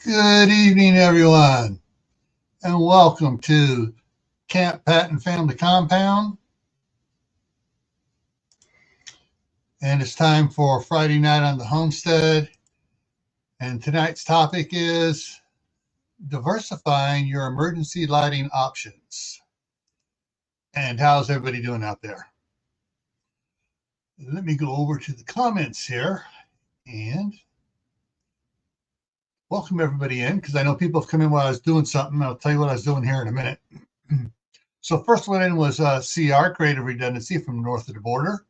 Good evening, everyone, and welcome to Camppatton Family Compound. And it's time for Friday night on the Homestead. And tonight's topic is diversifying your emergency lighting options. And how's everybody doing out there? Let me go over to the comments here and welcome everybody in, because I know people have come in while I was doing something. I'll tell you what I was doing here in a minute. So first one in was CR, Creative Redundancy from north of the border.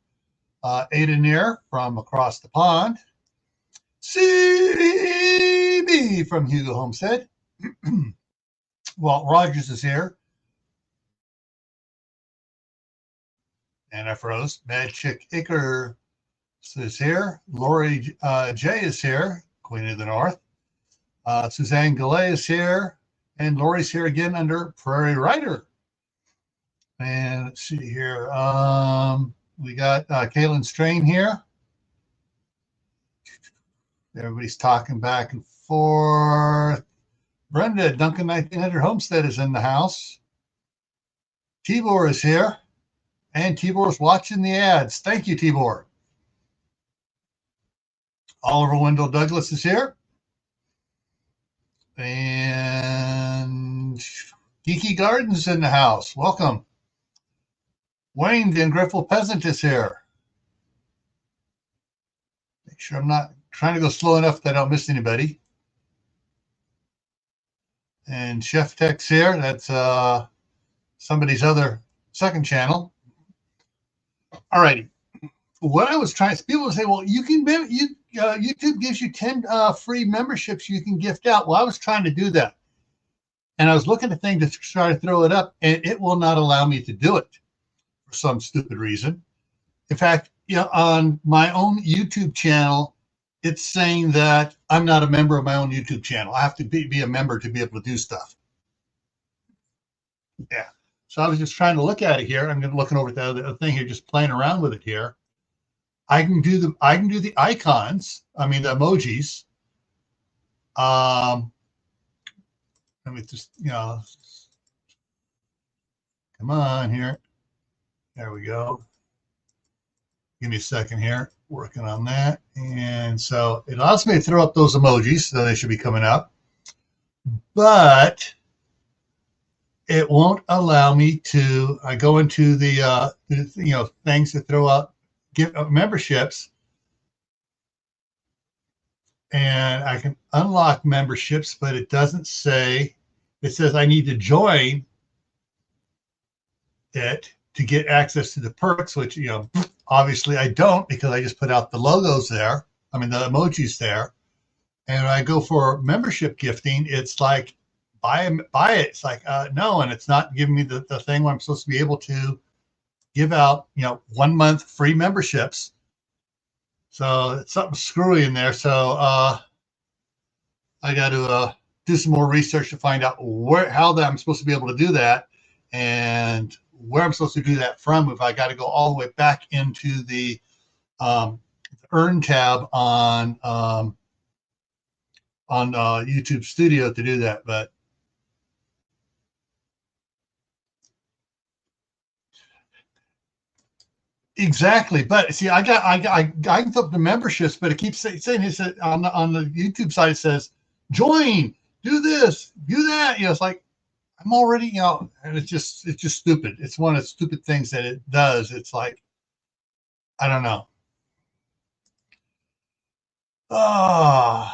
Ada Near from across the pond. CB from Hugo Homestead. Walt Rogers is here. And I froze. Mad Chick Icker is here. Lori J is here, Queen of the North. Suzanne Galley is here, and Lori's here again under Prairie Rider. And let's see here. We got Kaylin Strain here. Everybody's talking back and forth. Brenda, Duncan 1900 Homestead is in the house. Tibor is here, and Tibor's watching the ads. Thank you, Tibor. Oliver Wendell Douglas is here. And Geeky Gardens in the house. Welcome. Wayne Van Griffel Peasant is here. Make sure I'm not trying to go slow enough that I don't miss anybody. And Chef Tech's here. That's somebody's other second channel. All righty. What I was trying, people say, well, you can YouTube gives you 10 free memberships you can gift out. Well, I was trying to do that, and I was looking at things to try to throw it up, and it will not allow me to do it for some stupid reason. In fact, on my own YouTube channel, it's saying that I'm not a member of my own YouTube channel. I have to be a member to be able to do stuff. Yeah. So I was just trying to look at it here. I'm looking over at the other thing here, just playing around with it here. I can do the icons. I mean the emojis. Let me just come on here. There we go. Give me a second here. Working on that, and so it allows me to throw up those emojis, so they should be coming up. But it won't allow me to. I go into the things to throw up. Get memberships, and I can unlock memberships, but it doesn't say. It says I need to join it to get access to the perks, which obviously I don't, because I just put out the logos there. I mean the emojis there, and when I go for membership gifting, it's like buy it. It's like no, and it's not giving me the thing where I'm supposed to be able to give out 1 month free memberships. So it's something screwy in there. So I got to do some more research to find out how I'm supposed to be able to do that, and where I'm supposed to do that from, if I got to go all the way back into the Earn tab on YouTube Studio to do that. But exactly. But see, I can put the memberships, but it keeps saying it said on the YouTube side, it says join, do this, do that. You know, it's like I'm already, you know, and it's just stupid. It's one of the stupid things that it does. It's like, I don't know. All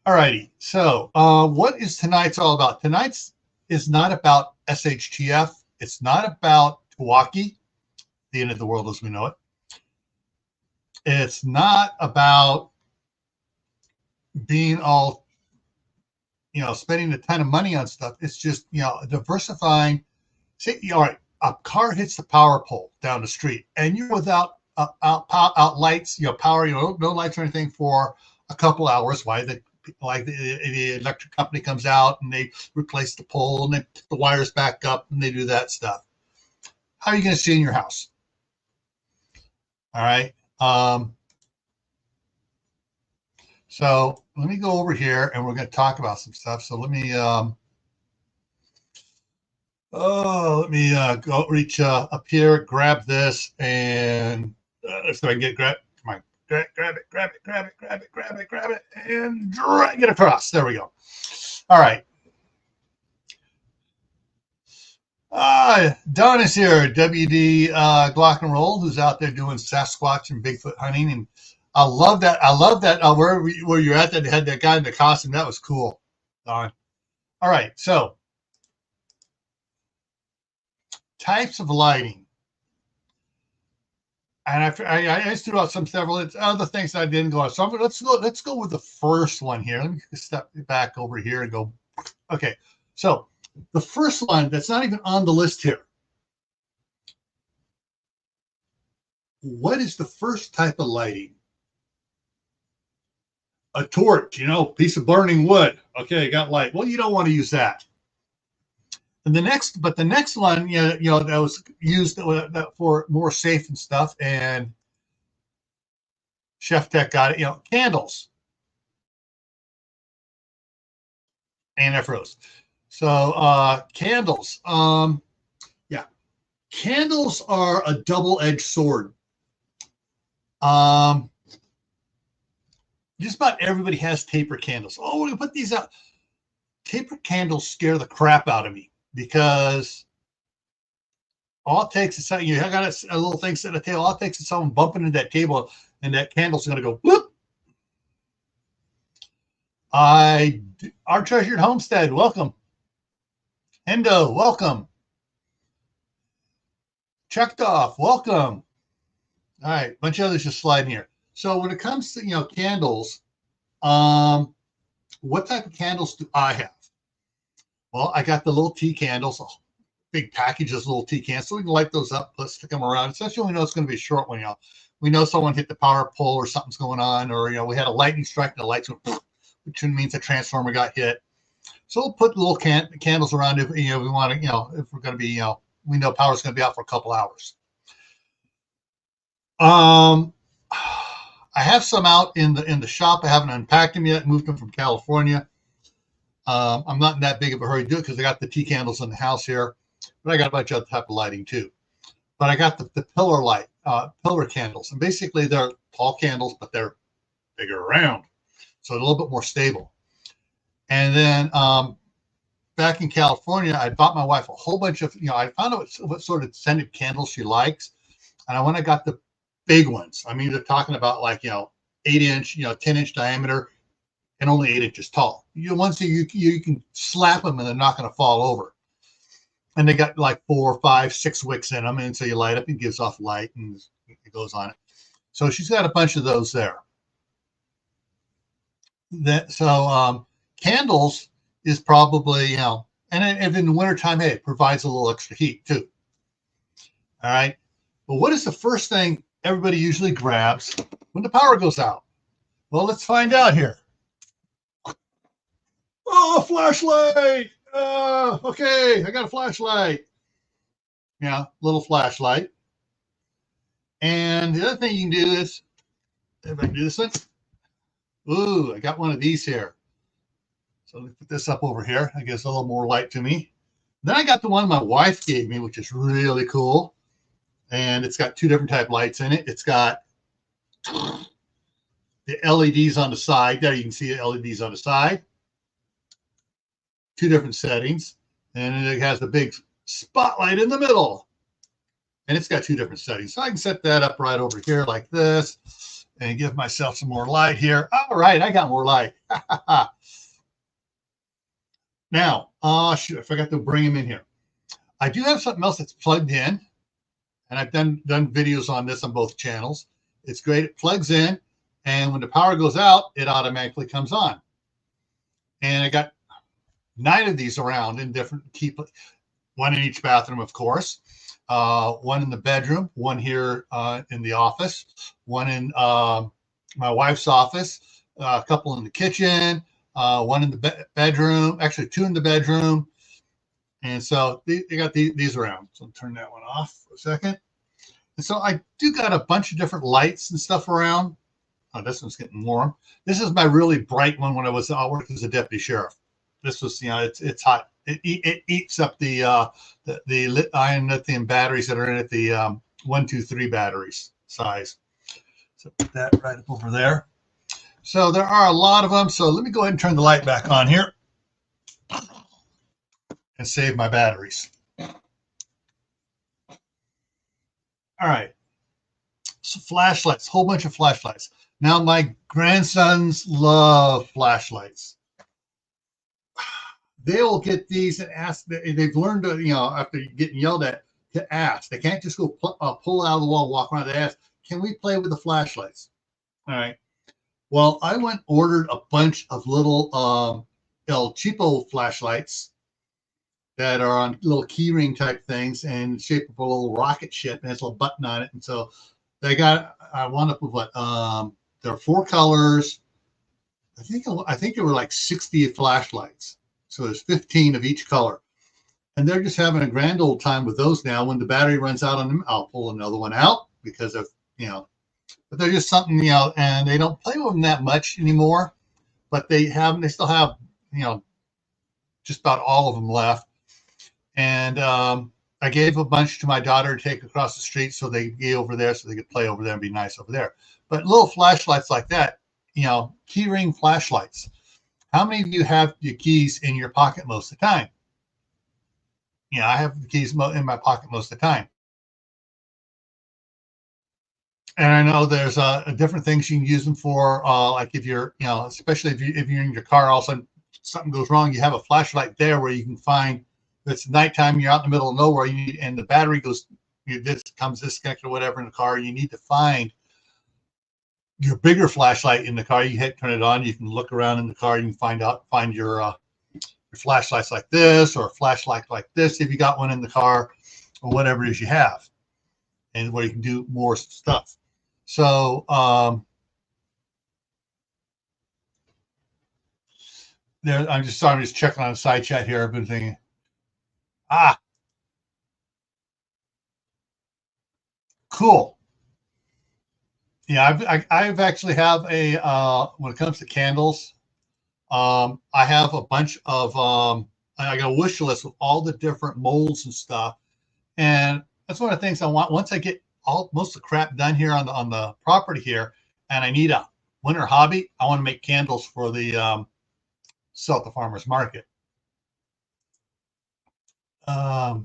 righty. So what is tonight's all about? Tonight's is not about SHTF. It's not about Milwaukee, the end of the world as we know it. It's not about being all, you know, spending a ton of money on stuff. It's just, you know, diversifying. Say, all right, a car hits the power pole down the street, and you're without out lights, you know, power, you know, no lights or anything for a couple hours. Why the electric company comes out and they replace the pole and they put the wires back up and they do that stuff. How are you going to see in your house? All right. So let me go over here and we're going to talk about some stuff. So let me go reach up here, grab this, and so I can get grab it, and drag it across. There we go. All right. Don is here, WD Glock and Roll, who's out there doing Sasquatch and Bigfoot hunting, and I love that. Where you're at, that had that guy in the costume. That was cool, Don. All right, so types of lighting. And I just threw out several other things that I didn't go on. So let's go with the first one here. Let me step back over here and go. Okay, so the first one that's not even on the list here. What is the first type of lighting? A torch, you know, piece of burning wood. Okay, got light. Well, you don't want to use that. And the next one, you know, that was used for more safe and stuff. And Chef Tech got it. You know, candles. And that froze. So candles. Yeah, candles are a double-edged sword. Just about everybody has taper candles. Oh, we're gonna put these out. Taper candles scare the crap out of me because all it takes is you got a little thing set at the table. All it takes is someone bumping into that table, and that candle's going to go bloop. Our treasured Homestead, welcome. Hendo, welcome. Checked off, welcome. All right, a bunch of others just sliding here. So when it comes to, you know, candles, what type of candles do I have? Well, I got the little tea candles, big packages, little tea cans, so we can light those up, let's stick them around, especially when we know it's going to be a short one. You know, we know someone hit the power pole or something's going on, or, you know, we had a lightning strike and the lights went, which means the transformer got hit. So we'll put little candles around if, you know, we want to, you know, if we're going to be, you know, we know power's going to be out for a couple hours. I have some out in the shop. I haven't unpacked them yet. Moved them from California. I'm not in that big of a hurry to do it because I got the tea candles in the house here, but I got a bunch of other type of lighting too. But I got the pillar candles, and basically they're tall candles, but they're bigger around, so a little bit more stable. And then back in California, I bought my wife a whole bunch of, you know, I found out what sort of scented candles she likes, and I went and got the big ones. I mean, they're talking about like, you know, 8-inch, you know, 10-inch diameter, and only 8 inches tall. You once you can slap them and they're not going to fall over. And they got like 4, 5, 6 wicks in them, and so you light up and gives off light and it goes on it. So she's got a bunch of those there. Candles is probably, you know, and if in the wintertime, hey, it provides a little extra heat too. All right. But what is the first thing everybody usually grabs when the power goes out? Well, let's find out here. Oh, flashlight. Okay, I got a flashlight. little flashlight. And the other thing you can do is, if I can do this one, ooh, I got one of these here. So let me put this up over here. I guess a little more light to me. Then I got the one my wife gave me, which is really cool. And it's got two different type lights in it. It's got the LEDs on the side. There you can see the LEDs on the side. Two different settings. And it has a big spotlight in the middle. And it's got two different settings. So I can set that up right over here like this and give myself some more light here. All right, I got more light. Now, shoot, I forgot to bring him in here. I do have something else that's plugged in, and I've done videos on this on both channels. It's great. It plugs in, and when the power goes out, it automatically comes on. And I got 9 of these around in different one in each bathroom, of course. One in the bedroom, one here in the office, one in my wife's office, a couple in the kitchen, one in the bedroom, actually 2 in the bedroom. And so they got these around. So I'll turn that one off for a second. And so I do got a bunch of different lights and stuff around. Oh, this one's getting warm. This is my really bright one when I worked as a deputy sheriff. This was, it's hot. It eats up the iron lithium batteries that are in it, the 1, 2, 3 batteries size. So put that right up over there. So there are a lot of them. So let me go ahead and turn the light back on here and save my batteries. All right. So flashlights, whole bunch of flashlights. Now my grandsons love flashlights. They'll get these and ask. They've learned to, after getting yelled at, to ask. They can't just go pull out of the wall, walk around. They ask, "Can we play with the flashlights?" All right. Well, I ordered a bunch of little El Cheapo flashlights that are on little keyring type things and shaped of a little rocket ship, and has a little button on it. And so I wound up with what? There are 4 colors. I think there were like 60 flashlights. So there's 15 of each color. And they're just having a grand old time with those now. When the battery runs out on them, I'll pull another one out because of, but they're just something, and they don't play with them that much anymore, but they still have, just about all of them left. And I gave a bunch to my daughter to take across the street so they could get over there so they could play over there and be nice over there. But little flashlights like that, key ring flashlights. How many of you have your keys in your pocket most of the time? I have the keys in my pocket most of the time. And I know there's different things you can use them for. Like if you're, especially if you're in your car, all of a sudden something goes wrong, you have a flashlight there where you can find. If it's nighttime, you're out in the middle of nowhere, and the battery goes, comes disconnected or whatever in the car. You need to find your bigger flashlight in the car. You turn it on. You can look around in the car. You can find your flashlights like this, or a flashlight like this if you got one in the car, or whatever it is you have, and where you can do more stuff. So I'm just checking on the side chat here. I've been thinking, cool. Yeah, I've actually have a when it comes to candles, I have a bunch of I got a wish list with all the different molds and stuff, and that's one of the things I want. Once I get most of the crap done here on the property here, and I need a winter hobby, I want to make candles for the sell at the farmers market. But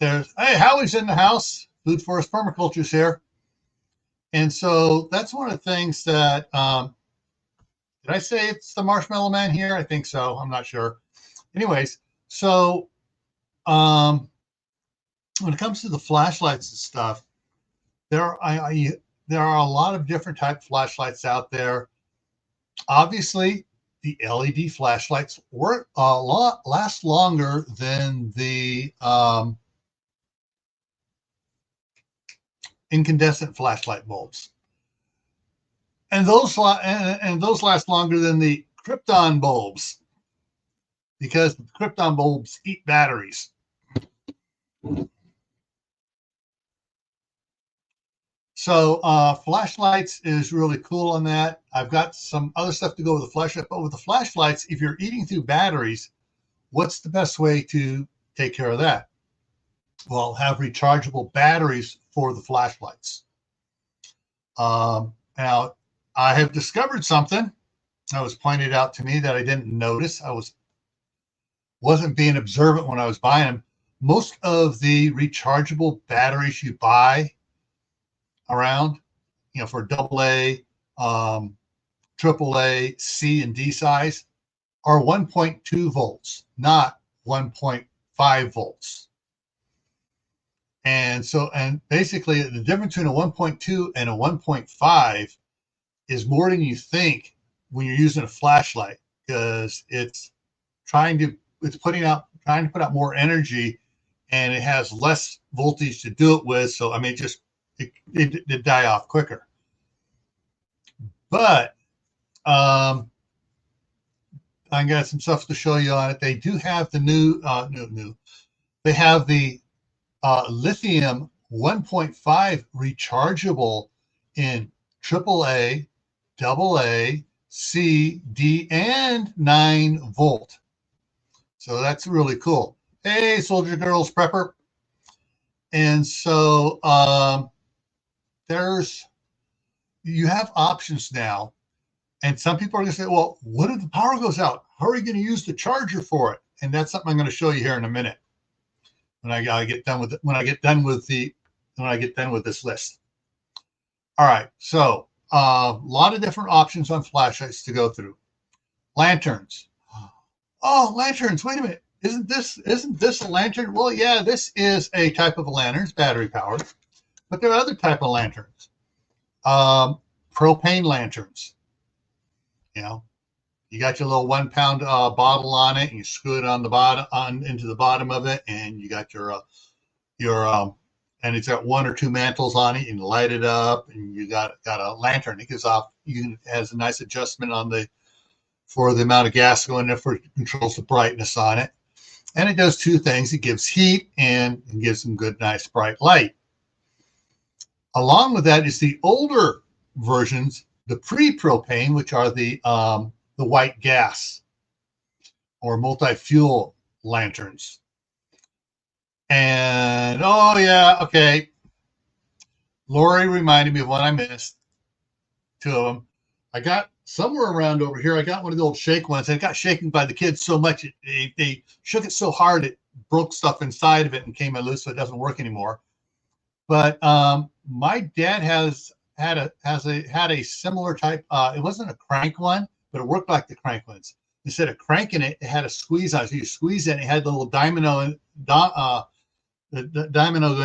hey, Howie's in the house. Food Forest Permaculture's here. And so that's one of the things that, did I say it's the Marshmallow Man here? I think so. I'm not sure. Anyways, so when it comes to the flashlights and stuff, there are a lot of different type of flashlights out there. Obviously, the LED flashlights last longer than the incandescent flashlight bulbs, and those last longer than the krypton bulbs, because the krypton bulbs eat batteries. So flashlights is really cool on that. I've got some other stuff to go with the flashlight, but with the flashlights, if you're eating through batteries, what's the best way to take care of that? Well, have rechargeable batteries for the flashlights. Now, I have discovered something that was pointed out to me that I didn't notice. Wasn't being observant when I was buying them. Most of the rechargeable batteries you buy around, for AA, AAA, C, and D size are 1.2 volts, not 1.5 volts. And basically the difference between a 1.2 and a 1.5 is more than you think when you're using a flashlight, because it's trying to put out more energy, and it has less voltage to do it with. So I mean, it die off quicker. But I got some stuff to show you on it. They do have the new. They have the lithium 1.5 rechargeable in AAA, AA, C, D, and 9 volt. So that's really cool. Hey, Soldier Girls Prepper. And so you have options now. And some people are going to say, well, what if the power goes out? How are you going to use the charger for it? And that's something I'm going to show you here in a minute when I get done with it, when I get done with this list. All right, so a lot of different options on flashlights to go through. Lanterns. Oh, lanterns! Wait a minute. Isn't this a lantern? Well, yeah, this is a type of a lantern. It's battery powered, but there are other type of lanterns. Propane lanterns. You got your little 1 pound bottle on it, and you screw it on the bottom into the bottom of it, and you got your and it's got 1 or 2 mantles on it, and you light it up, and you got a lantern. It gives off. Has a nice adjustment for the amount of gas going there, for it controls the brightness on it, and it does 2 things. It gives heat and it gives some good, nice, bright light. Along with that is the older versions, the pre-propane, which are the white gas or multi-fuel lanterns. And oh yeah, okay. Lori reminded me of one I missed. 2 of them. I got somewhere around over here. I got one of the old shake ones. And it got shaken by the kids so much they shook it so hard it broke stuff inside of it and came loose, so it doesn't work anymore. But my dad had a similar type. It wasn't a crank one, but it worked like the crank ones. Instead of cranking it, it had a squeeze on it. So you squeeze it, and it had the little domino in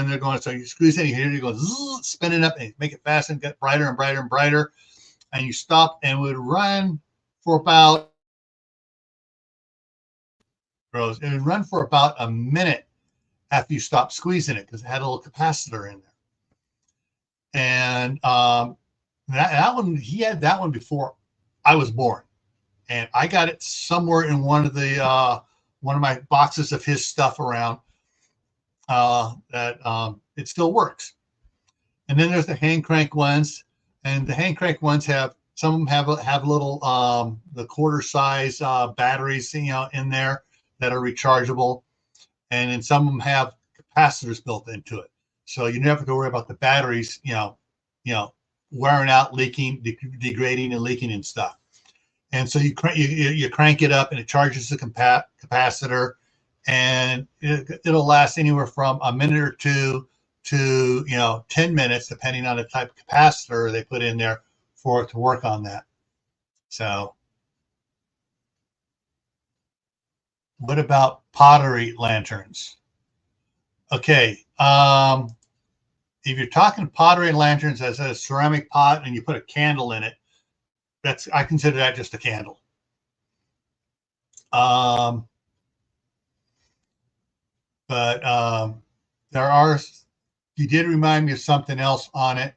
there going. So you squeeze it, and you hear it go spinning up, and you make it fast and get brighter and brighter and brighter. And you stop, and it would run for about a minute after you stop squeezing it, because it had a little capacitor in there. And that one, he had that one before I was born, and I got it somewhere in one of my boxes of his stuff around. That it still works. And then there's the hand crank ones, and the hand crank ones some of them have little the quarter size batteries in there that are rechargeable, and then some of them have capacitors built into it. So you never have to worry about the batteries, wearing out, leaking, degrading, and leaking and stuff. And so you crank it up, and it charges the capacitor, and it'll last anywhere from a minute or 2 to 10 minutes, depending on the type of capacitor they put in there for it to work on that. So, what about pottery lanterns? Okay. If you're talking pottery lanterns as a ceramic pot and you put a candle in it, I consider that just a candle. But you did remind me of something else on it.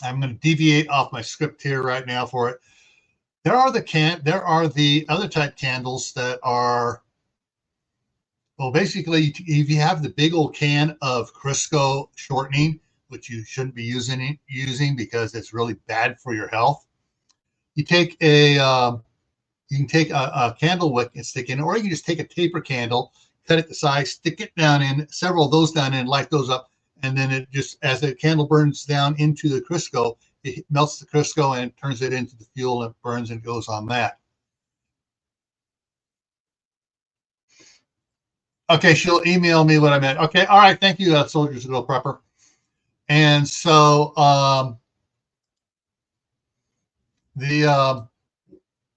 I'm going to deviate off my script here right now for it. There are the other type candles that are Well, basically, if you have the big old can of Crisco shortening, which you shouldn't be using because it's really bad for your health, you take you can take a candle wick and stick in, or you can just take a taper candle, cut it to size, stick it down in, several of those down in, light those up, and then it just, as the candle burns down into the Crisco, it melts the Crisco and turns it into the fuel, and it burns and goes on that. Okay, she'll email me what I meant. Okay, all right, thank you, Soldiers Girl Prepper. And so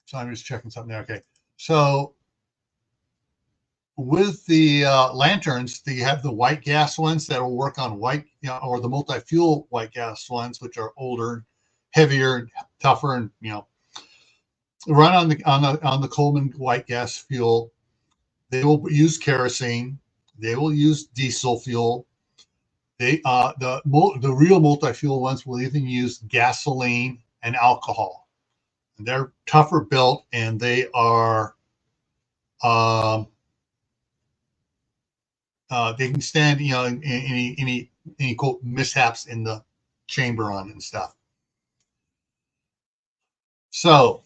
so I'm just checking something there. Okay, so with the lanterns, you have the white gas ones that will work on white, or the multi-fuel white gas ones, which are older, heavier, tougher, and run on the Coleman white gas fuel. They will use kerosene. They will use diesel fuel. The real multi-fuel ones will even use gasoline and alcohol. And they're tougher built, and they are they can stand any quote mishaps in the chamber on and stuff. So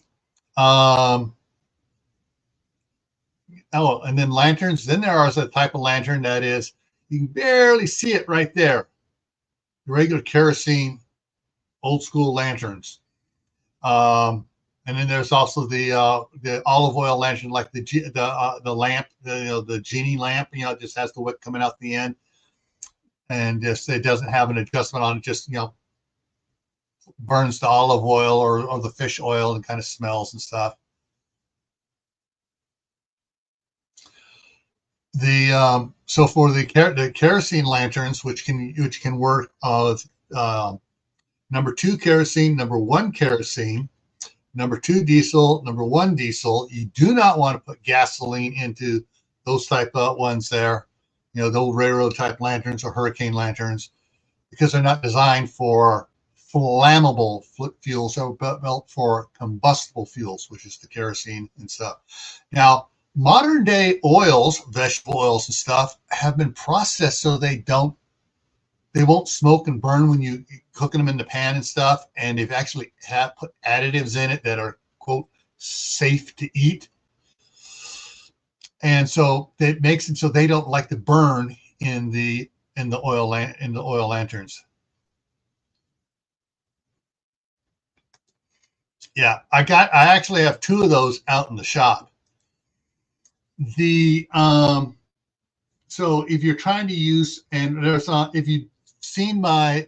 and then lanterns. Then there is a type of lantern that is, you can barely see it right there. The regular kerosene, old school lanterns. And then there's also the olive oil lantern, like the lamp, the genie lamp. It just has the wick coming out the end, and just it doesn't have an adjustment on it. Just burns the olive oil or the fish oil and kind of smells and stuff. So for the kerosene lanterns, which can work number 2 kerosene, number 1 kerosene, number 2 diesel, number 1 diesel. You do not want to put gasoline into those type of ones there, the old railroad type lanterns or hurricane lanterns, because they're not designed for flammable fuels. They're built for combustible fuels, which is the kerosene and stuff. Now, modern day oils, vegetable oils and stuff, have been processed so they won't smoke and burn when you cooking them in the pan and stuff. And they've actually put additives in it that are, quote, safe to eat. And so it makes it so they don't like to burn in the oil lanterns. Yeah, I actually have 2 of those out in the shop. So if you're trying to use, and if you've seen my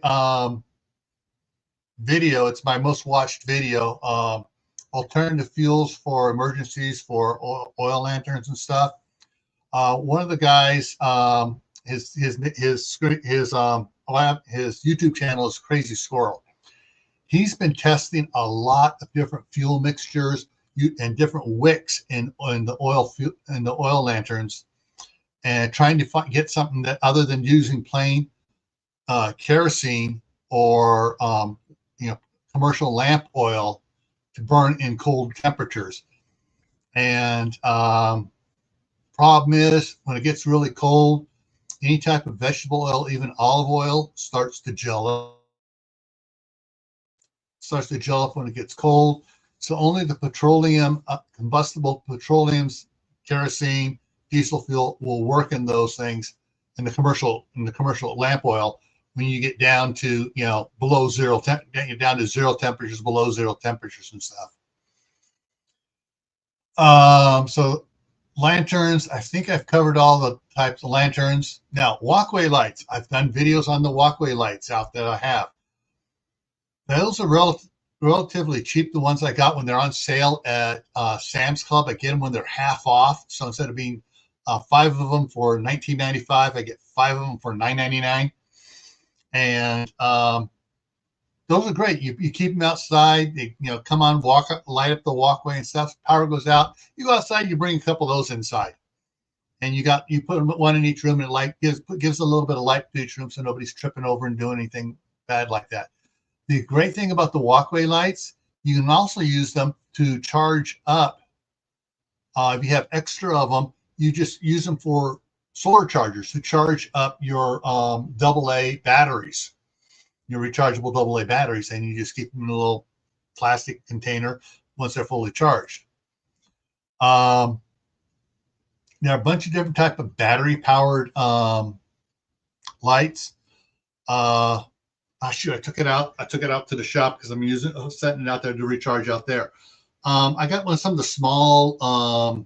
video, it's my most watched video, alternative fuels for emergencies for oil lanterns and stuff. One of the guys, his YouTube channel is Crazy Squirrel. He's been testing a lot of different fuel mixtures and different wicks in the oil lanterns, and trying to get something that, other than using plain kerosene or commercial lamp oil, to burn in cold temperatures. And problem is, when it gets really cold, any type of vegetable oil, even olive oil, starts to gel up. When it gets cold. So only the petroleum, combustible petroleums, kerosene, diesel fuel will work in those things in the commercial lamp oil. When you get down to below zero, down to 0 temperatures, below 0 temperatures and stuff. So lanterns, I think I've covered all the types of lanterns. Now, walkway lights. I've done videos on the walkway lights out that I have. Those are relatively cheap. The ones I got when they're on sale at Sam's Club, I get them when they're half off. So instead of being 5 of them for $19.95, I get 5 of them for $9.99. And those are great. You keep them outside. They come on, light up the walkway and stuff. Power goes out. You go outside. You bring a couple of those inside, and you put them one in each room, and it gives a little bit of light to each room, so nobody's tripping over and doing anything bad like that. The great thing about the walkway lights, you can also use them to charge up. If you have extra of them, you just use them for solar chargers to charge up your AA batteries, your rechargeable AA batteries, and you just keep them in a little plastic container once they're fully charged. There are a bunch of different type of battery powered lights. Shoot, I took it out. I took it out to the shop because I'm setting it out there to recharge out there. I got some of the small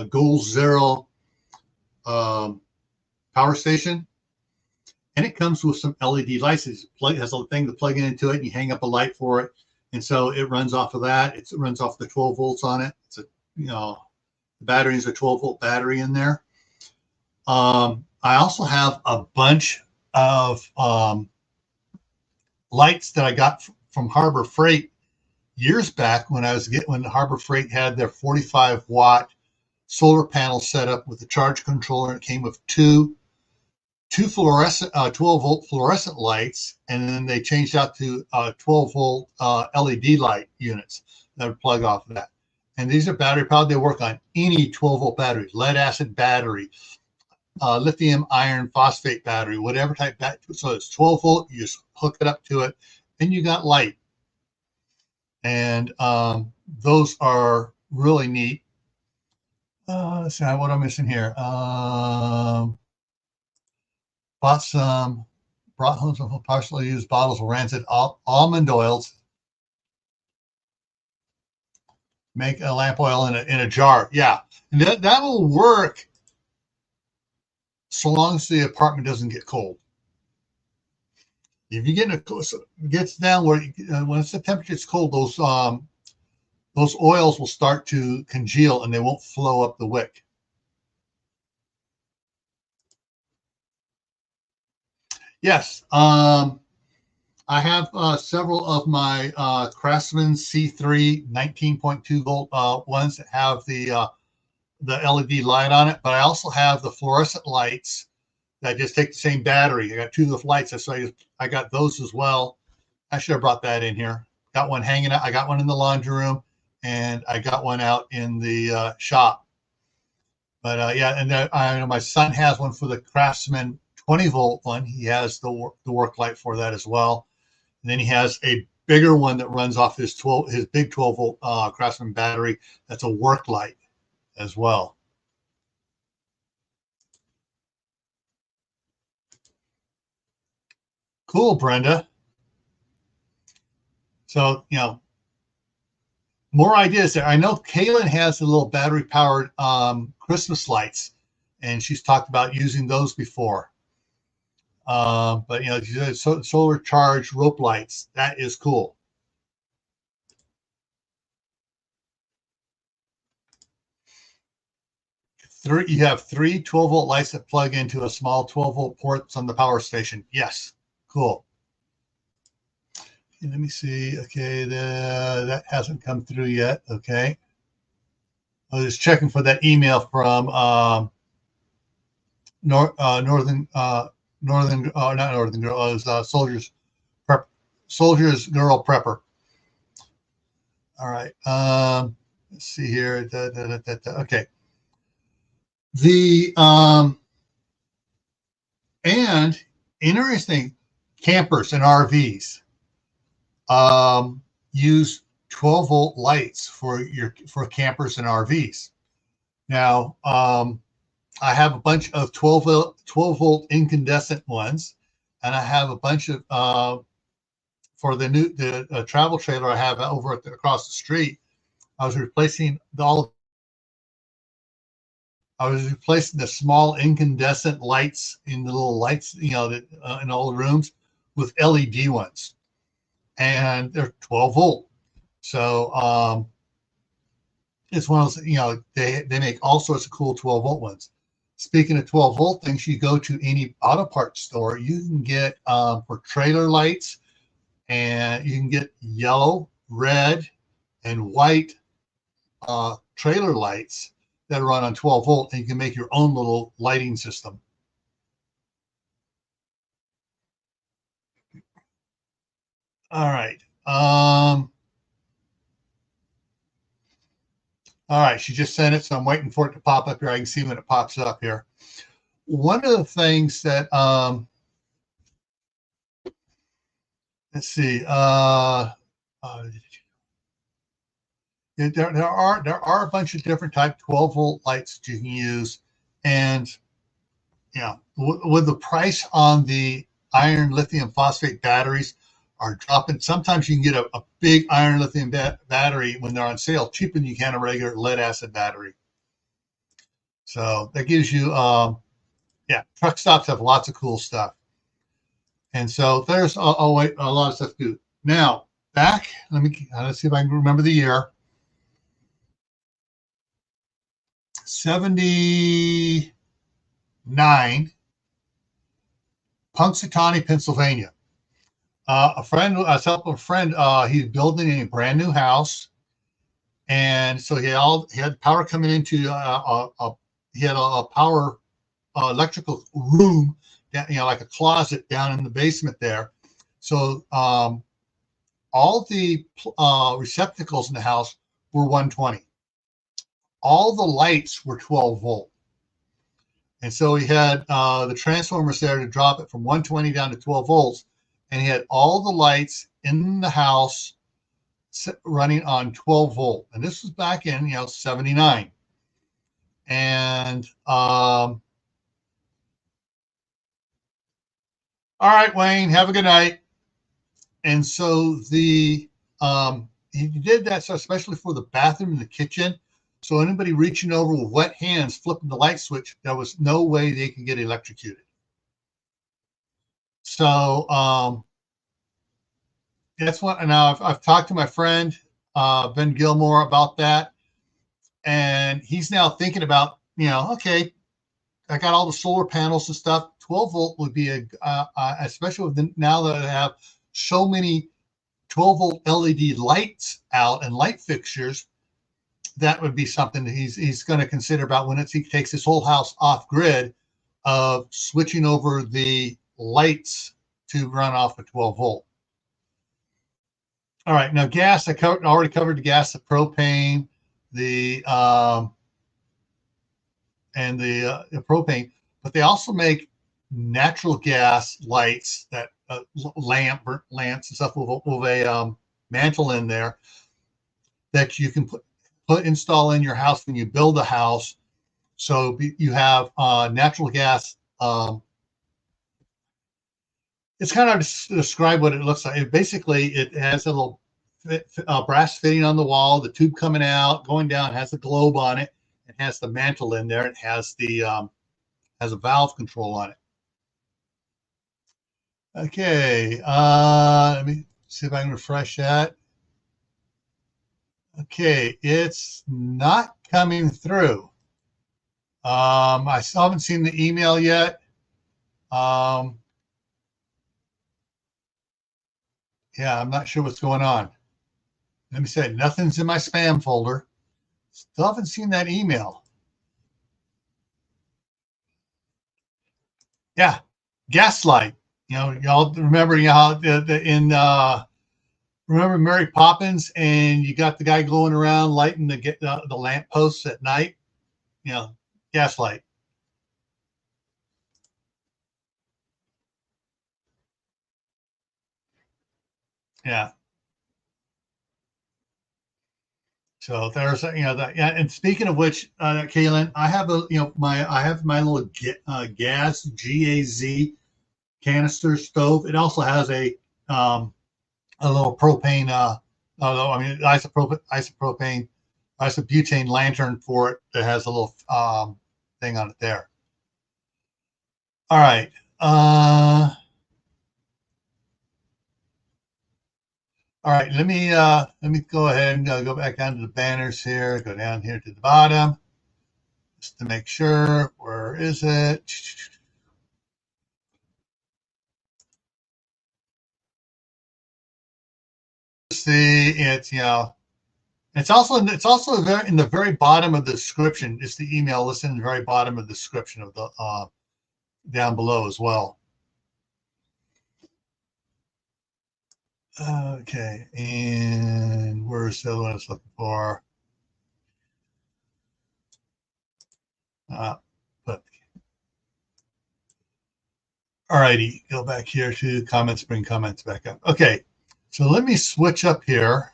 Goal Zero power station, and it comes with some LED lights. It has a thing to plug into it, and you hang up a light for it, and so it runs off of that. It runs off the 12 volts on it. It's the battery is a 12-volt battery in there. I also have a bunch of lights that I got from Harbor Freight years back when Harbor Freight had their 45-watt solar panel set up with a charge controller. It came with two fluorescent 12-volt fluorescent lights, and then they changed out to 12-volt LED light units that would plug off of that. And these are battery powered. They work on any 12-volt battery, lead acid battery, lithium iron phosphate battery, whatever type battery. So it's 12 volt. You just hook it up to it, and you got light. And those are really neat. Let's see what I'm missing here. Brought home some partially used bottles of rancid almond oils. Make a lamp oil in a jar. Yeah, and that will work so long as the apartment doesn't get cold. If you get it gets down where once the temperature is cold, those oils will start to congeal and they won't flow up the wick. Yes, I have several of my Craftsman C3 19.2 volt ones that have the LED light on it, but I also have the fluorescent lights that just take the same battery. I got two of the lights, so I got those as well. I should have brought that in here. Got one hanging out. I got one in the laundry room, and I got one out in the shop. But yeah, and I know my son has one for the Craftsman 20-volt one. He has the work light for that as well. And then he has a bigger one that runs off his big 12-volt Craftsman battery. That's a work light as well. Cool, Brenda. So, more ideas there. I know Kaylin has the little battery-powered Christmas lights, and she's talked about using those before. But solar charged rope lights, that is cool. You have three 12-volt lights that plug into a small 12-volt ports on the power station. Yes, cool. Okay, let me see. Okay, that hasn't come through yet. Okay, I was just checking for that email from Northern not Northern Girl. It was Soldiers Girl Prepper. All right. Let's see here. Okay. And interesting, campers and RVs use 12-volt lights for campers and RVs. Now, I have a bunch of 12-volt incandescent ones, and I have a bunch of for the travel trailer I have over across the street. I was replacing the small incandescent lights in the little lights, in all the rooms with LED ones, and they're 12 volt. So it's one of those, they make all sorts of cool 12 volt ones. Speaking of 12 volt things, you go to any auto parts store, you can get for trailer lights, and you can get yellow, red, and white trailer lights that run on 12 volt, and you can make your own little lighting system. All right. All right, she just sent it, so I'm waiting for it to pop up here. I can see when it pops up here. One of the things that let's see, there are a bunch of different type 12-volt lights that you can use, and with the price on the iron lithium phosphate batteries are dropping. Sometimes you can get a big iron lithium battery when they're on sale cheaper than you can a regular lead acid battery. So that gives you, truck stops have lots of cool stuff. And so there's a lot of stuff to do. Now, let's see if I can remember the year. 79, Punxsutawney, Pennsylvania. I was helping a friend. He's building a brand new house, and so he had power coming into he had a power electrical room, like a closet down in the basement there. So all the receptacles in the house were 120. All the lights were 12 volt. And so he had the transformers there to drop it from 120 down to 12 volts. And he had all the lights in the house running on 12 volt. And this was back in, 79. And all right, Wayne, have a good night. And so he did that, so especially for the bathroom and the kitchen. So anybody reaching over with wet hands, flipping the light switch, there was no way they could get electrocuted. So that's what. Now I've talked to my friend Ben Gilmore about that, and he's now thinking about, okay, I got all the solar panels and stuff. 12 volt would be especially now that I have so many 12 volt LED lights out and light fixtures. That would be something that he's going to consider about when he takes his whole house off grid, of switching over the lights to run off of 12 volt. All right, now gas. Already covered the gas, the propane, the propane, but they also make natural gas lights that lamps and stuff with a mantle in there that you can install in your house when you build a house. So you have natural gas. It's kind of hard to describe what it looks like. It has a little brass fitting on the wall, the tube coming out, going down, has a globe on it. It has the mantle in there. It has has a valve control on it. Okay, let me see if I can refresh that. Okay, it's not coming through. I still haven't seen the email yet. Yeah, I'm not sure what's going on. Let me say, nothing's in my spam folder. Still haven't seen that email. Yeah, gaslight. Y'all remember how remember Mary Poppins, and you got the guy going around lighting the lamp posts at night. Gaslight. Yeah. So there's that. Yeah. And speaking of which, Kaylin, I have my little gas GAZ canister stove. It also has a little propane. Isobutane lantern for it that has a little thing on it there. All right. All right, let me go ahead and go back down to the banners here. Go down here to the bottom just to make sure. Where is it? See, it's also in the very bottom of the description. It's the email listed in the very bottom of the description of the down below as well. Okay, and where's the other one I was looking for? But all righty, go back here to comments, bring comments back up. Okay, so let me switch up here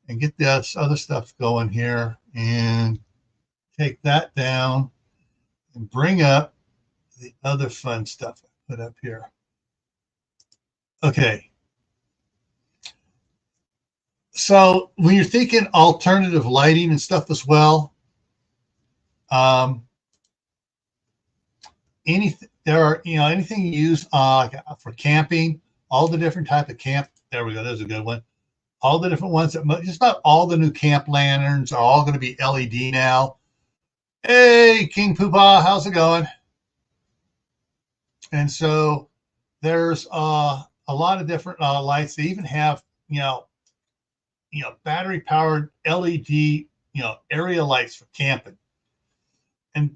and get this other stuff going here and take that down and bring up the other fun stuff I put up here. Okay. So when you're thinking alternative lighting and stuff as well, anything you use for camping, all the different type of camp. There we go. There's a good one. All the different ones that just about all the new camp lanterns are all going to be LED now. Hey, King Poopah, how's it going? And so there's a lot of different lights. They even have battery powered LED area lights for camping, and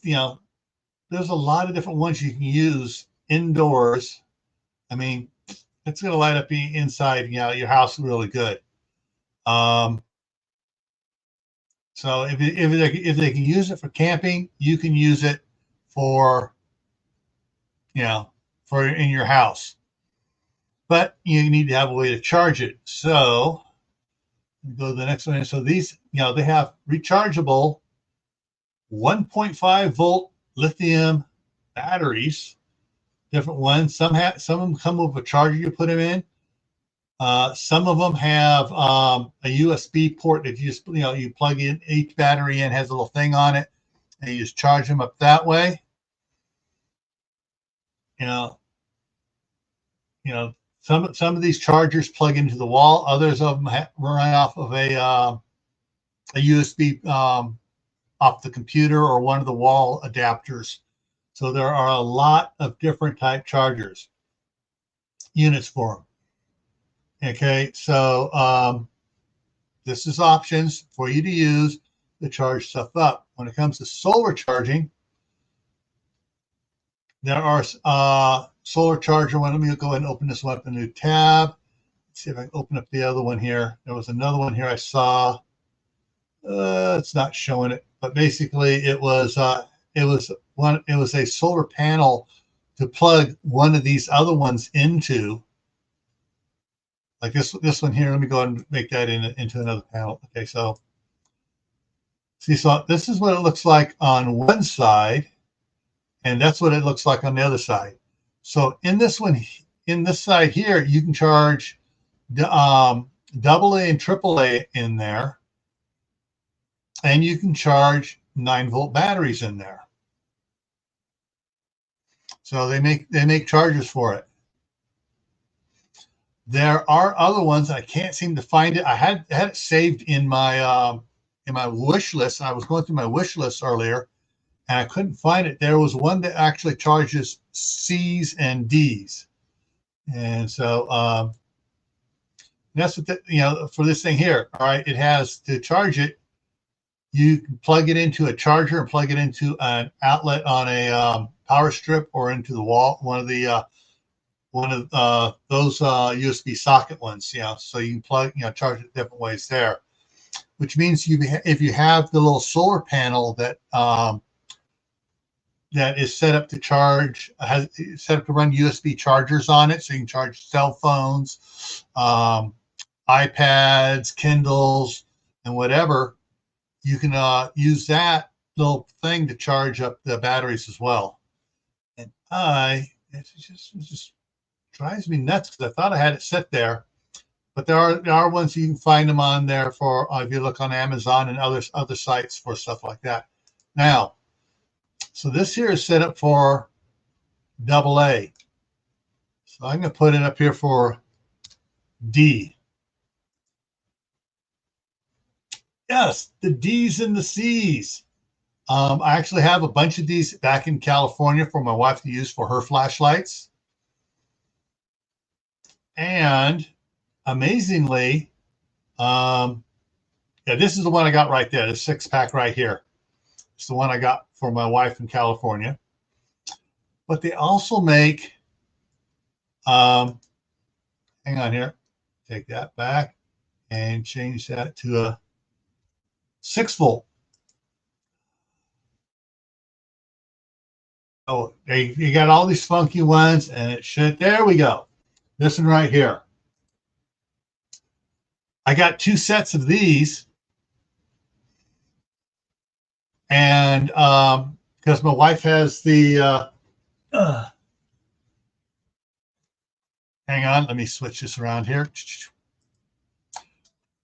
there's a lot of different ones you can use indoors. I mean, it's going to light up the inside your house really good. So if they can use it for camping, you can use it for in your house, but you need to have a way to charge it. So go to the next one. So these, they have rechargeable 1.5 volt lithium batteries, different ones. Some of them come with a charger you put them in. Some of them have a USB port that you just you plug in each battery in, has a little thing on it, and you just charge them up that way. Some of these chargers plug into the wall. Others of them run off of a USB off the computer or one of the wall adapters. So there are a lot of different type chargers units for them. Okay, so this is options for you to use to charge stuff up. When it comes to solar charging, there are solar charger one. Let me go ahead and open this one up in a new tab. Let's see if I can open up the other one here. There was another one here I saw. It's not showing it, but basically it was a solar panel to plug one of these other ones into. Like this one here. Let me go ahead and make that into another panel. Okay, so this is what it looks like on one side, and that's what it looks like on the other side. So in this side here, you can charge AA and AAA in there, and you can charge 9-volt batteries in there. So they make chargers for it. There are other ones. I can't seem to find it. I had it saved in my wish list. I was going through my wish list earlier, and I couldn't find it. There was one that actually charges C's and D's, and so that's what for this thing here. All right, it has to charge it. You can plug it into a charger and plug it into an outlet on a power strip or into the wall. One of those USB socket ones. So you can plug, charge it different ways there. Which means if you have the little solar panel that that is set up to charge, has set up to run USB chargers on it, so you can charge cell phones, iPads, Kindles, and whatever. You can use that little thing to charge up the batteries as well. And it just drives me nuts because I thought I had it set there, but there are ones you can find them on there for if you look on Amazon and other sites for stuff like that. Now, so this here is set up for AA. So I'm going to put it up here for D. Yes, the D's and the C's. I actually have a bunch of these back in California for my wife to use for her flashlights. And amazingly, this is the one I got right there, the 6-pack right here. It's the one I got for my wife in California. But they also make, hang on here, take that back and change that to a 6-volt. Oh, you got all these funky ones, and it should. There we go. This one right here. I got 2 sets of these, and because my wife has the. Hang on, let me switch this around here.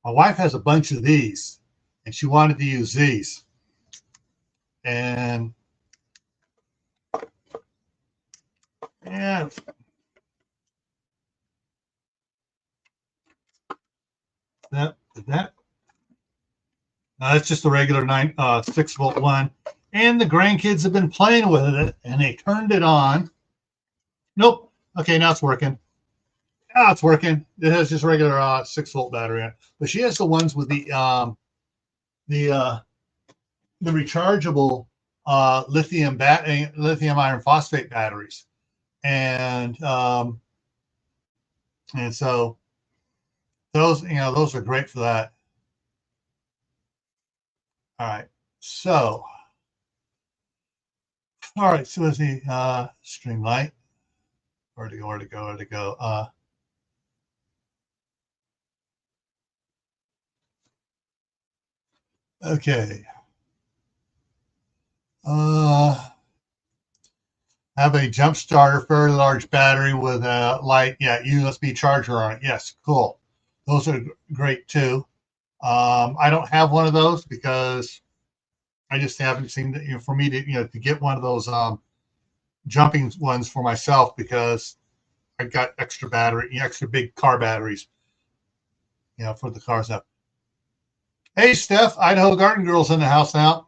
My wife has a bunch of these, and she wanted to use these, and yeah. That that's just a regular 6-volt one, and the grandkids have been playing with it, and they turned it on. Nope. Okay, now it's working. Now it's working. It has just regular 6-volt battery in it, but she has the ones with the rechargeable lithium iron phosphate batteries, and so those are great for that. All right, so let's see, stream light. Where to go? Okay. Have a jump starter, fairly large battery with a light, USB charger on it. Yes, cool. Those are great too. I don't have one of those because I just haven't seen that, for me to get one of those jumping ones for myself, because I got extra battery, extra big car batteries, for the cars up. Hey, Steph, Idaho Garden Girl's in the house now.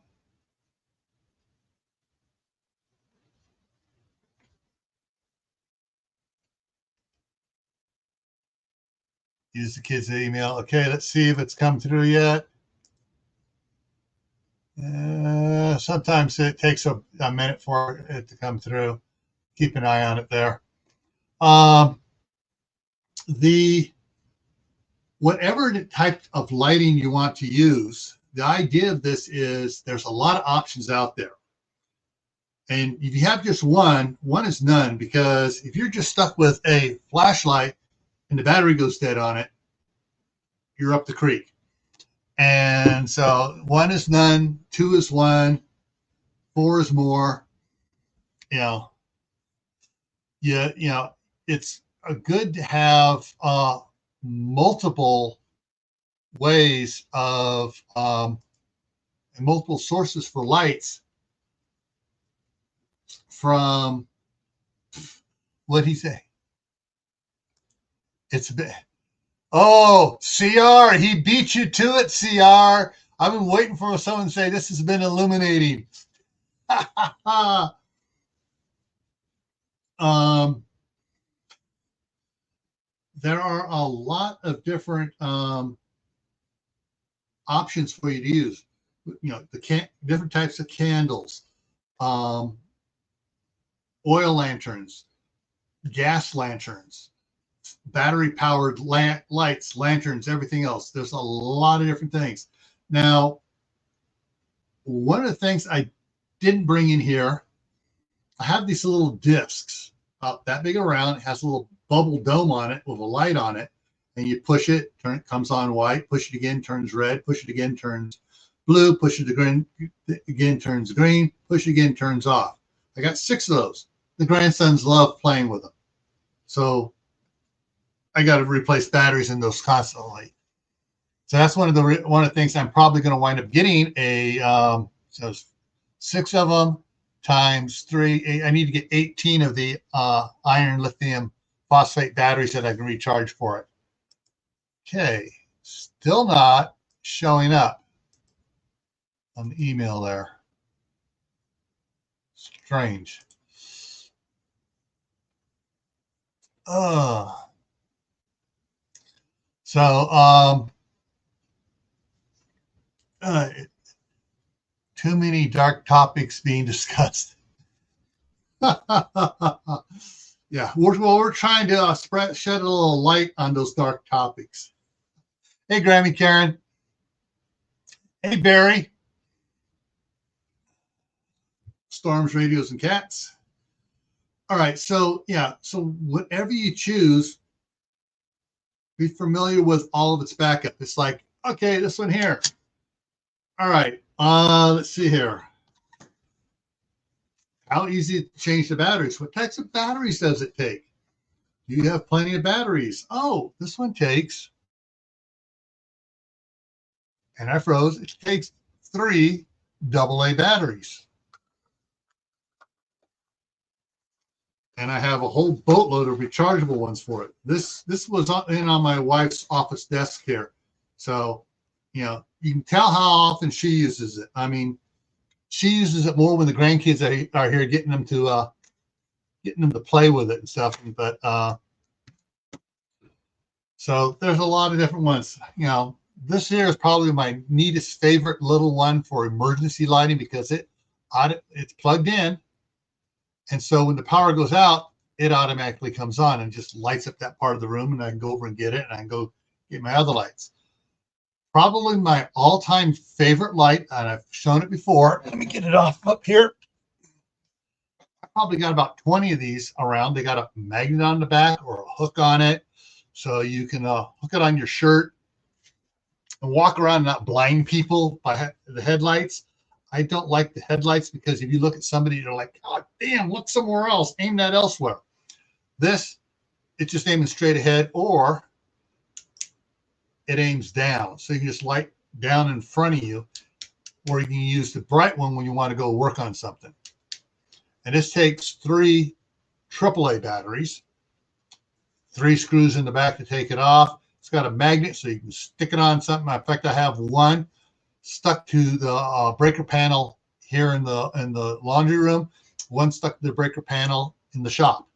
Use the kids' email. Okay, let's see if it's come through yet. Sometimes it takes a minute for it to come through. Keep an eye on it there. Whatever type of lighting you want to use, the idea of this is there's a lot of options out there. And if you have just one is none, because if you're just stuck with a flashlight and the battery goes dead on it, you're up the creek. And so 1 is none, 2 is 1, 4 is more. It's good to have multiple ways of multiple sources for lights from what he say. It's a bit. Oh, CR, he beat you to it, CR. I've been waiting for someone to say this has been illuminating. There are a lot of different options for you to use. Different types of candles, oil lanterns, gas lanterns, battery-powered lights, lanterns, everything else. There's a lot of different things. Now, one of the things I didn't bring in here, I have these little discs about that big around. It has a little bubble dome on it with a light on it, and you push it, it comes on white, push it again, turns red, push it again, turns blue, push it again, turns green, push it again, turns off. I got 6 of those. The grandsons love playing with them. So I got to replace batteries in those constantly. So that's one of the things I'm probably going to wind up getting so 6 of them times 3. I need to get 18 of the iron lithium phosphate batteries that I can recharge for it. Okay, still not showing up on the email there. Strange. Too many dark topics being discussed. Yeah, we're trying to shed a little light on those dark topics. Hey, Grammy Karen. Hey, Barry. Storms, Radios, and Cats. All right. So yeah. So whatever you choose, be familiar with all of its backup. It's like, okay, this one here. All right. Let's see here. How easy to change the batteries? What types of batteries does it take? Do you have plenty of batteries? Oh, this one takes, and I froze, it takes 3 AA batteries. And I have a whole boatload of rechargeable ones for it. This was on my wife's office desk here. So, you know, you can tell how often she uses it. I mean, she uses it more when the grandkids are here, getting them to play with it and stuff. But so there's a lot of different ones. You know, this here is probably my neatest favorite little one for emergency lighting because it's plugged in, and so when the power goes out, it automatically comes on and just lights up that part of the room, and I can go over and get it, and I can go get my other lights. Probably my all-time favorite light, and I've shown it before. Let me get it off up here. I probably got about 20 of these around. They got a magnet on the back or a hook on it, so you can hook it on your shirt and walk around and not blind people by the headlights. I don't like the headlights because if you look at somebody, you're like, God damn, look somewhere else. Aim that elsewhere. This, it's just aiming straight ahead, or it aims down. So you can just light down in front of you, or you can use the bright one when you want to go work on something. And this takes 3 AAA batteries, 3 screws in the back to take it off. It's got a magnet so you can stick it on something. In fact, I have one stuck to the breaker panel here in the laundry room, one stuck to the breaker panel in the shop.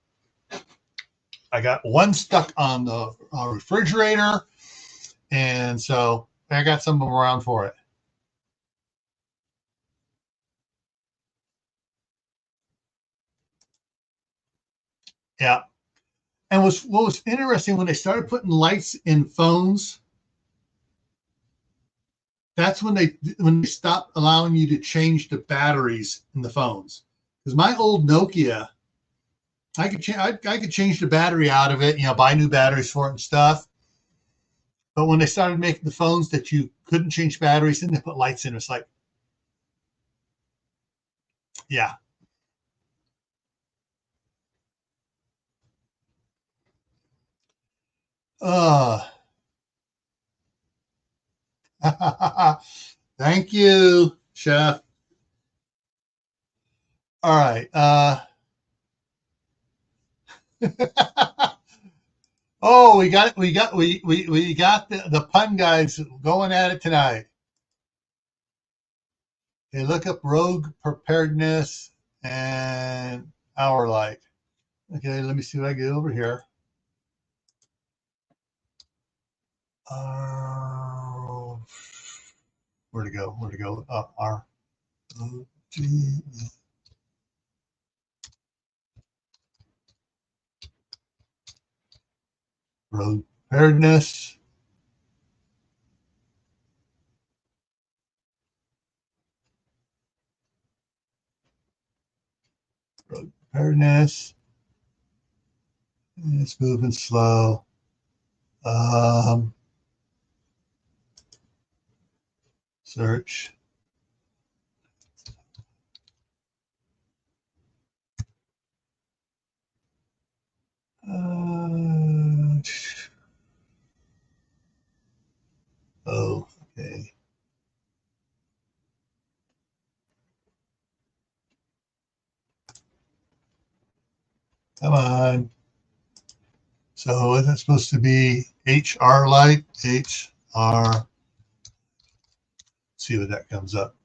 I got one stuck on the refrigerator, and so I got some of them around for it. Yeah. And what was interesting, when they started putting lights in phones, that's when they stopped allowing you to change the batteries in the phones. Because my old Nokia, I could change the battery out of it, you know, buy new batteries for it and stuff. But when they started making the phones that you couldn't change batteries, then they put lights in. It's like, yeah. Thank you, Chef. All right. Oh, we got the pun guys going at it tonight. They look up rogue preparedness and our light. Okay, let me see what I get over here. Where to go? Where to go? R. O, G. Road preparedness. Road preparedness. It's moving slow. Search. Oh, okay. Come on. So is it supposed to be HR light? HR. See what that comes up.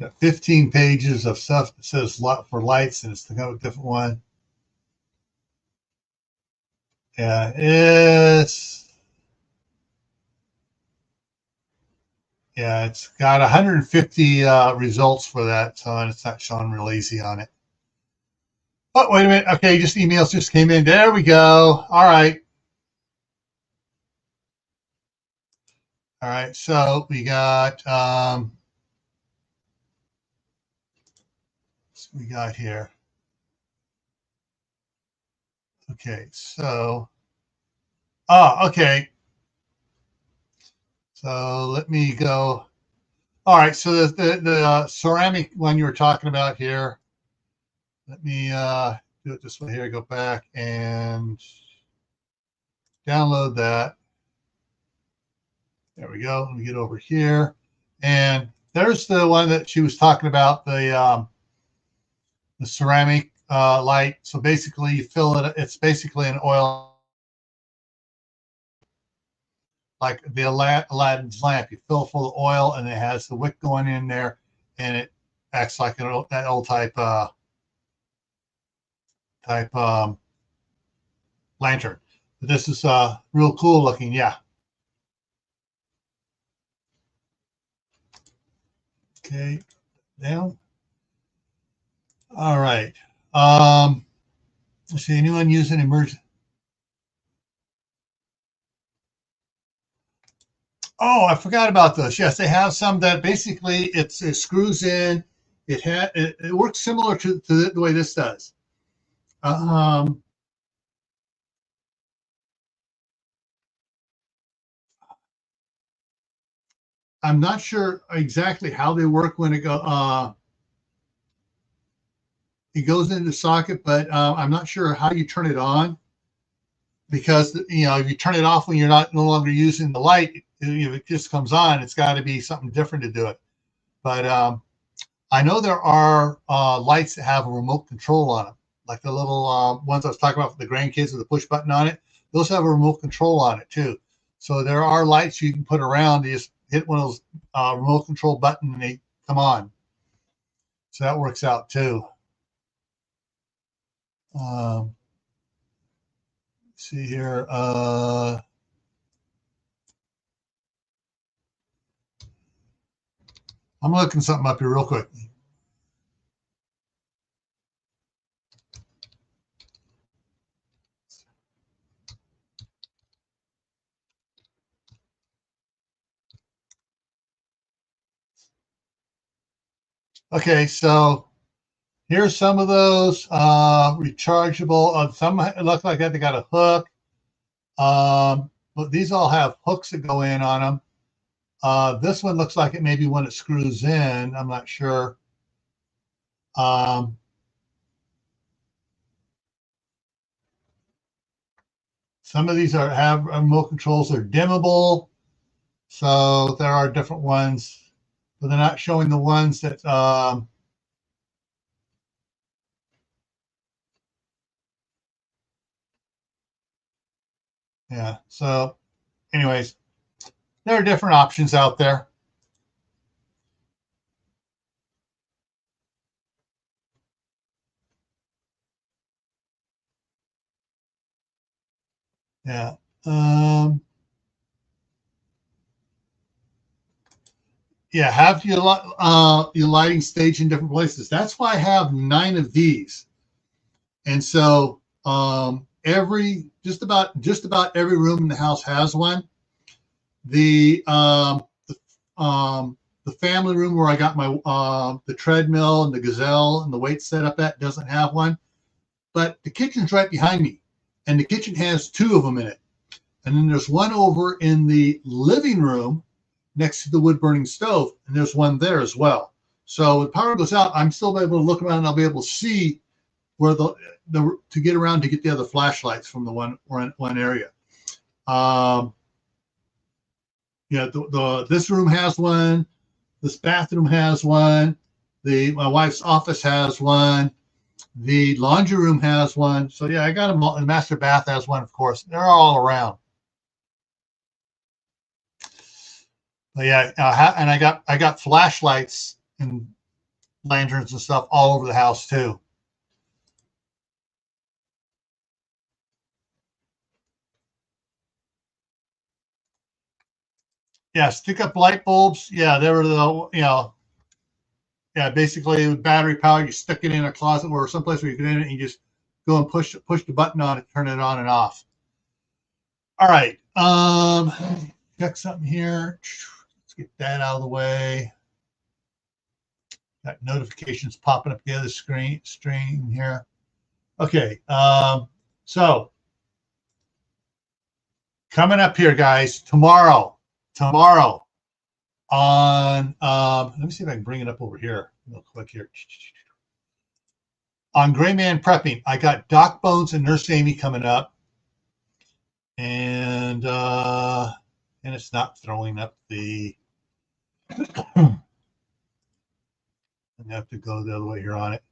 Got 15 pages of stuff that says lot for lights, and it's a different one. Yeah, it's got 150 results for that, so it's not showing real easy on it. Oh, wait a minute. Okay, just emails just came in. There we go. All right. All right, so we got here. Okay, so okay. So let me go. All right, so the ceramic one you were talking about here. Let me do it this way here. Go back and download that. There we go. Let me get over here, and there's the one that she was talking about, the ceramic light. So basically, you fill it. It's basically an oil, like the Aladdin's lamp. You fill it full of oil, and it has the wick going in there, and it acts like that old type lantern. But this is real cool looking. Yeah. Okay. Down. All right. Let's see. Anyone using emergency? Oh, I forgot about those. Yes, they have some that basically it screws in. It works similar to the way this does. Um, I'm not sure exactly how they work when it goes into the socket, but I'm not sure how you turn it on, because if you turn it off when you're no longer using the light, it just comes on. It's got to be something different to do it. But I know there are lights that have a remote control on them, like the little ones I was talking about for the grandkids with the push button on it. Those have a remote control on it too. So there are lights you can put around. You just hit one of those remote control button and they come on. So that works out too. Let's see here. I'm looking something up here real quick. Okay, so here's some of those rechargeable. Some look like that. They got a hook. But these all have hooks that go in on them. This one looks like it may be one that screws in. I'm not sure. Some of these have remote controls. They're dimmable. So there are different ones, but they're not showing the ones that yeah. So anyways, there are different options out there. Yeah. Yeah, have your lighting stage in different places. That's why I have 9 of these. And so just about every room in the house has one. The the family room where I got my the treadmill and the gazelle and the weight set up at doesn't have one. But the kitchen's right behind me, and the kitchen has 2 of them in it. And then there's one over in the living room next to the wood burning stove, and there's one there as well. So when power goes out, I'm still able to look around and I'll be able to see where the to get around to get the other flashlights from the one area. Yeah, this room has one. This bathroom has one. My wife's office has one. The laundry room has one. So yeah, I got them all. The master bath has one, of course. They're all around. But yeah, and I got flashlights and lanterns and stuff all over the house too. Yeah, stick up light bulbs. Yeah, they were yeah, basically with battery power. You stick it in a closet or someplace where you can in it, and you just go and push the button on it, turn it on and off. All right. check something here. Let's get that out of the way. Got notifications popping up the other screen here. Okay, so coming up here, guys, tomorrow on, let me see if I can bring it up over here real quick here. On Gray Man Prepping, I got Doc Bones and Nurse Amy coming up. And it's not throwing up the, I have to go the other way here on it.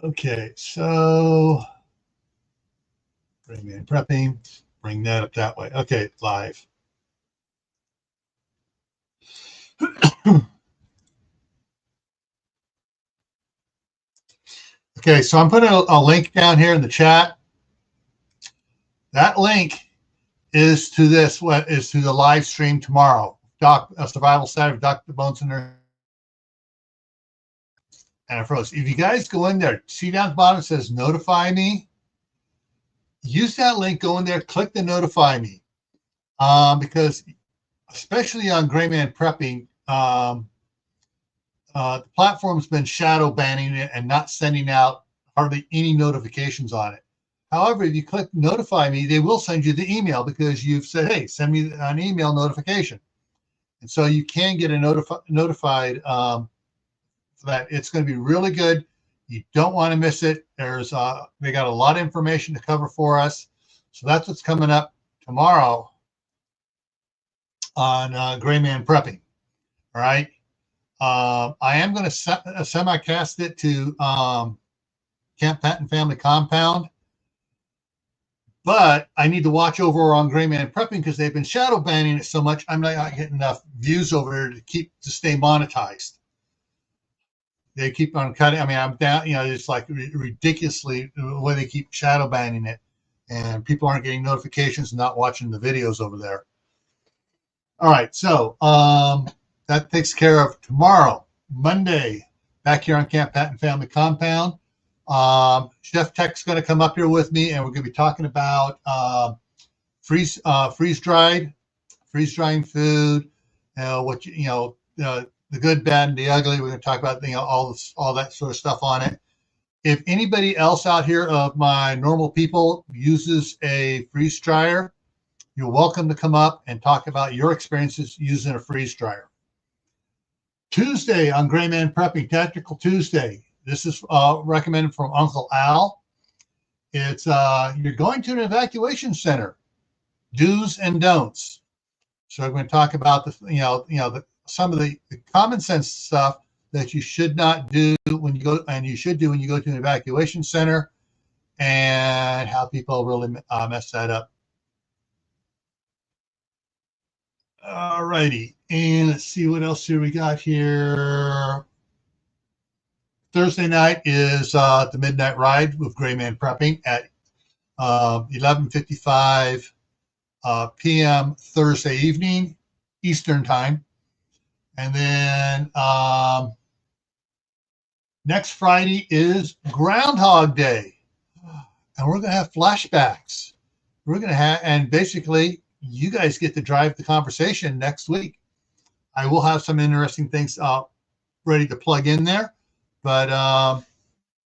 Okay, so Gray Man Prepping, bring that up that way. Okay, live. Okay, so I'm putting a link down here in the chat. That link is to this, what is to the live stream tomorrow. Survival Saturday, Dr. Bones and Nurse. And I froze. If you guys go in there, see down at the bottom, it says notify me. Use that link, go in there, click the notify me. Because especially on Gray Man Prepping, the platform's been shadow banning it and not sending out hardly any notifications on it. However, if you click notify me, they will send you the email because you've said, hey, send me an email notification. And so you can get a notified that it's going to be really good. You don't want to miss it. They got a lot of information to cover for us. So that's what's coming up tomorrow on Gray Man Prepping. All right. I am going to simulcast it to Camppatton Family Compound. But I need to watch over on Gray Man Prepping because they've been shadow banning it so much. I'm not getting enough views over there to stay monetized. They keep on cutting. I mean, I'm down. It's like ridiculously the way they keep shadow banning it, and people aren't getting notifications and not watching the videos over there. All right, so that takes care of tomorrow, Monday, back here on Camppatton Family Compound. Chef Tech's going to come up here with me, and we're going to be talking about freeze-drying food. The good, bad, and the ugly. We're going to talk about all that sort of stuff on it. If anybody else out here of my normal people uses a freeze dryer, you're welcome to come up and talk about your experiences using a freeze dryer. Tuesday on Gray Man Prepping, Tactical Tuesday. This is recommended from Uncle Al. It's you're going to an evacuation center, do's and don'ts. So I'm going to talk about some of the common sense stuff that you should not do when you go, and you should do when you go to an evacuation center, and how people really mess that up. All righty, and let's see what else here we got here. Thursday night is the Midnight Ride with Gray Man Prepping at 11:55 p.m. Thursday evening, Eastern Time. And then next Friday is Groundhog Day. And we're going to have flashbacks. We're going to have, and basically, you guys get to drive the conversation next week. I will have some interesting things ready to plug in there. But,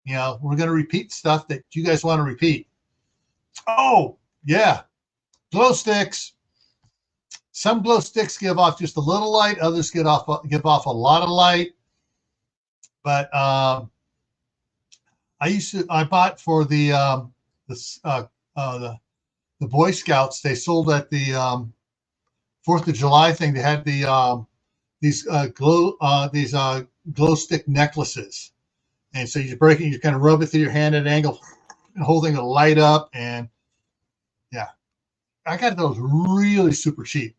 we're going to repeat stuff that you guys want to repeat. Oh, yeah. Glow sticks. Some glow sticks give off just a little light. Others give off a lot of light. But I bought for the Boy Scouts. They sold at the 4th of July thing. They had these glow stick necklaces, and so you break it, you kind of rub it through your hand at an angle, and the whole thing will light up. And yeah, I got those really super cheap,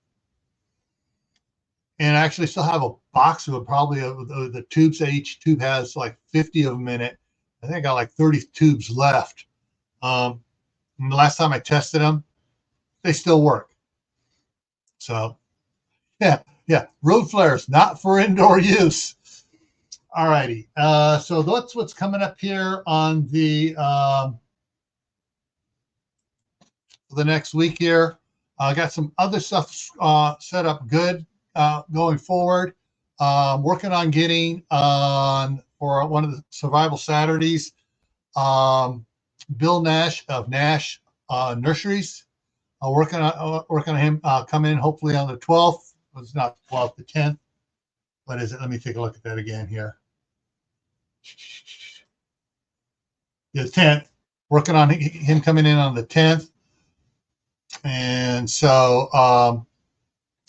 and I actually still have a box of them, probably of the tubes. That each tube has like 50 of them in it. I think I got like 30 tubes left. And the last time I tested them, they still work. So yeah, road flares, not for indoor use. All righty. So that's what's coming up here on the next week here. I got some other stuff set up good going forward. Working on getting on for one of the Survival Saturdays. Bill Nash of Nash Nurseries. Working on him coming in hopefully on the 12th. It's not the 12th, the 10th. What is it? Let me take a look at that again here. The 10th. Working on him coming in on the 10th. And so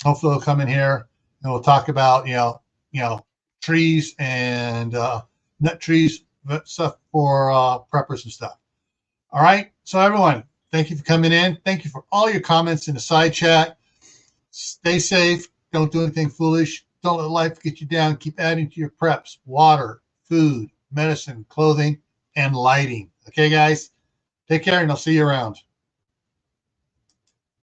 hopefully he'll come in here and we'll talk about, trees and nut trees, stuff for preppers and stuff. All right. So everyone, thank you for coming in. Thank you for all your comments in the side chat. Stay safe. Don't do anything foolish. Don't let life get you down. Keep adding to your preps: water, food, medicine, clothing, and lighting. Okay, guys? Take care, and I'll see you around.